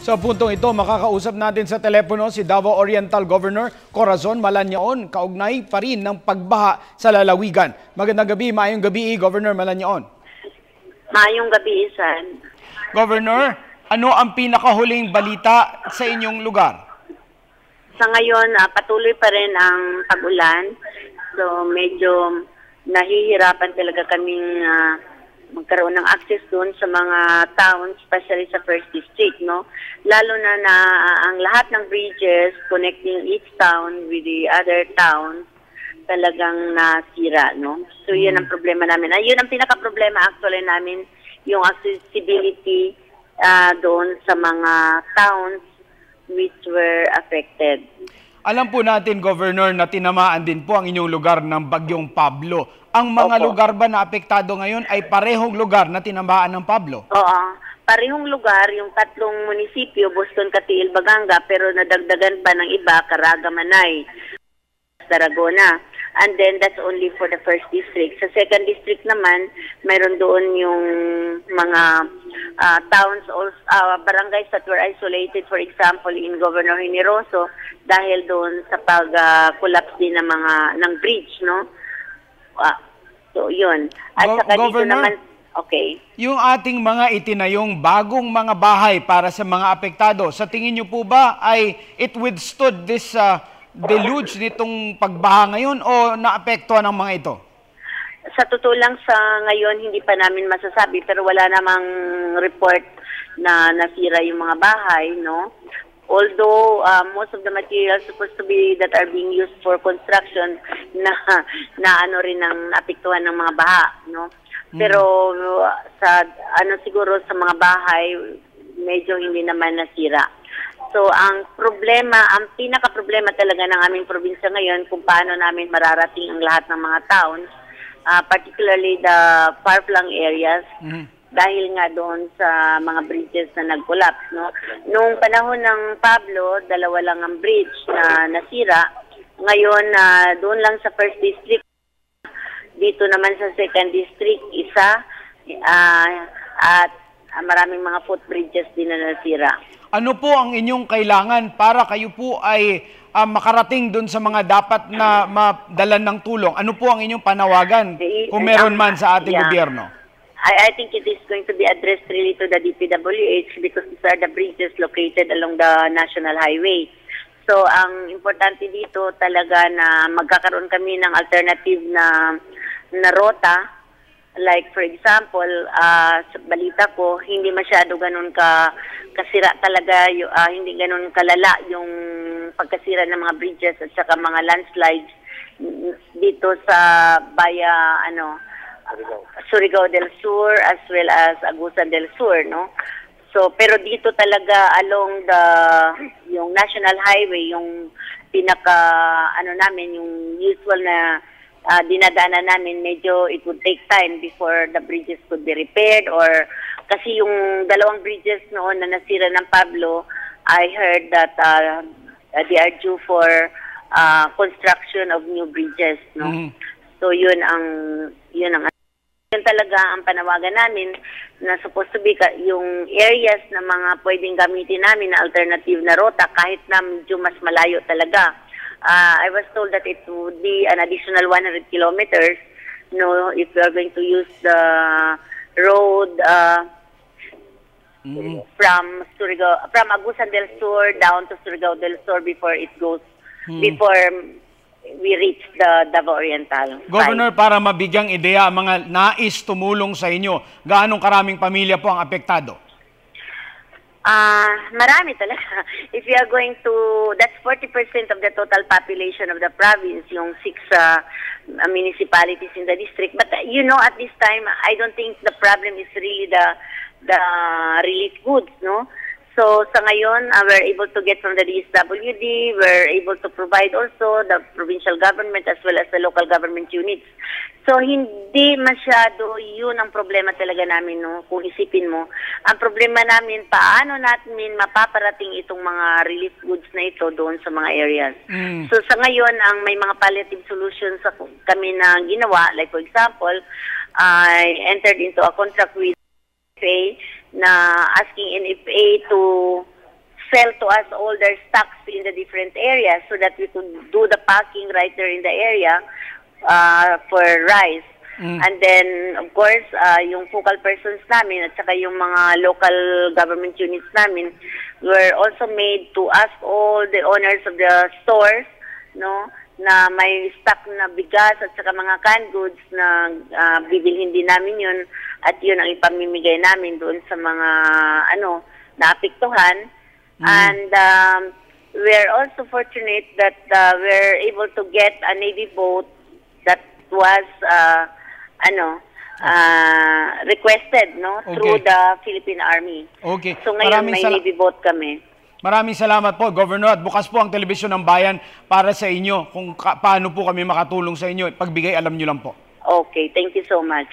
Sa puntong ito, makakausap natin sa telepono si Davao Oriental Governor Corazon Malanyaon, kaugnay pa rin ng pagbaha sa lalawigan. Magandang gabi, maayong gabi, Governor Malanyaon. Maayong gabi, Isan. Governor, ano ang pinakahuling balita sa inyong lugar? Sa ngayon, patuloy pa rin ang pag-ulan. So, medyo nahihirapan talaga kaming magkaroon ng access doon sa mga towns, especially sa First District, no? Lalo na ang lahat ng bridges connecting each town with the other towns talagang nasira, no? So, yun ang problema namin. Yun ang pinaka-problema actually namin, yung accessibility doon sa mga towns which were affected. Alam po natin, Governor, na tinamaan din po ang inyong lugar ng Bagyong Pablo. Ang mga lugar ba na apektado ngayon ay parehong lugar na tinamaan ng Pablo? Oo. Parehong lugar, yung tatlong munisipyo, Boston, Katiil, Baganga, pero nadagdagan pa ng iba, Caraga, Manay, Tarragona. And then that's only for the First District. Sa Second District naman, mayroon doon yung mga towns, barangays that were isolated, for example, in Governor Generoso, dahil doon sa pag-collapse din ng bridge, no? So, yun. At saka dito naman, okay. Yung ating mga itinayong bagong mga bahay para sa mga apektado, sa tingin niyo po ba ay it withstood this deluge nitong pagbaha ngayon o naapektuhan ng mga ito? Sa totoo lang, sa ngayon, hindi pa namin masasabi, pero wala namang report na nasira yung mga bahay, no? Although most of the materials supposed to be that are being used for construction na ano rin ang apektuhan ng mga baha, no? Pero sa siguro sa mga bahay medyo hindi naman nasira. So ang pinaka-problema talaga ng aming probinsya ngayon kung paano namin mararating ang lahat ng mga towns, particularly the far-flung areas. Dahil nga doon sa mga bridges na nag-collapse, no? Noong panahon ng Pablo, dalawa lang ang bridge na nasira. Ngayon, doon lang sa First District, dito naman sa Second District, isa, at maraming mga footbridges din na nasira. Ano po ang inyong kailangan para kayo po ay makarating doon sa mga dapat na madalan ng tulong? Ano po ang inyong panawagan kung meron man sa ating gobyerno? I think it is going to be addressed really to the DPWH because these are the bridges located along the National Highway. So, ang importante dito talaga na magkakaroon kami ng alternative na rota. Like, for example, sa balita ko, hindi masyado ganun kasira talaga, hindi ganun kalala yung pagkasira ng mga bridges at saka mga landslides dito sa Surigao del Sur as well as Agusan del Sur, no? So, pero dito talaga along yung National Highway, yung namin, yung usual na dinadaanan namin, medyo it would take time before the bridges could be repaired or kasi yung dalawang bridges noon na nasira ng Pablo, I heard that they are due for construction of new bridges, no? So, yun talaga ang panawagan namin na supposed to be yung areas na mga pwedeng gamitin namin na alternative na rota kahit na medyo mas malayo talaga. I was told that it would be an additional 100 kilometers, no, if we are going to use the road from Agusan del Sur down to Surigao del Sur before it goes, before we reach the Davao Oriental. Governor, para mabigyang ideya ang mga nais tumulong sa inyo, gaano karaming pamilya po ang apektado? Marami talaga. If you are going to, that's 40% of the total population of the province, yung 6 municipalities in the district. But at this time, I don't think the problem is really the relief goods, no? So, sa ngayon, we're able to get from the DSWD, we're able to provide also the provincial government as well as the local government units. So, hindi masyado yun ang problema talaga namin, no? Kung isipin mo. Ang problema namin, paano natin mapaparating itong mga relief goods na ito doon sa mga areas. So, sa ngayon, ang may mga palliative solutions kami na ginawa, like for example, I entered into a contract with NFA na asking NFA to sell to us all their stocks in the different areas so that we could do the packing right there in the area for rice. And then, of course, yung focal persons namin at saka yung mga local government units namin were also made to ask all the owners of the stores, no, na may stock na bigas at saka mga canned goods na bibilhin din namin yun at yun ang ipamimigay namin doon sa mga naapektuhan. And we're also fortunate that we're able to get a Navy boat that was requested, no, through the Philippine Army. Okay. So ngayon may Navy boat kami. Maraming salamat po, Governor. At bukas po ang Telebisyon ng Bayan para sa inyo kung paano po kami makatulong sa inyo. Pagbigay, alam nyo lang po. Okay, thank you so much.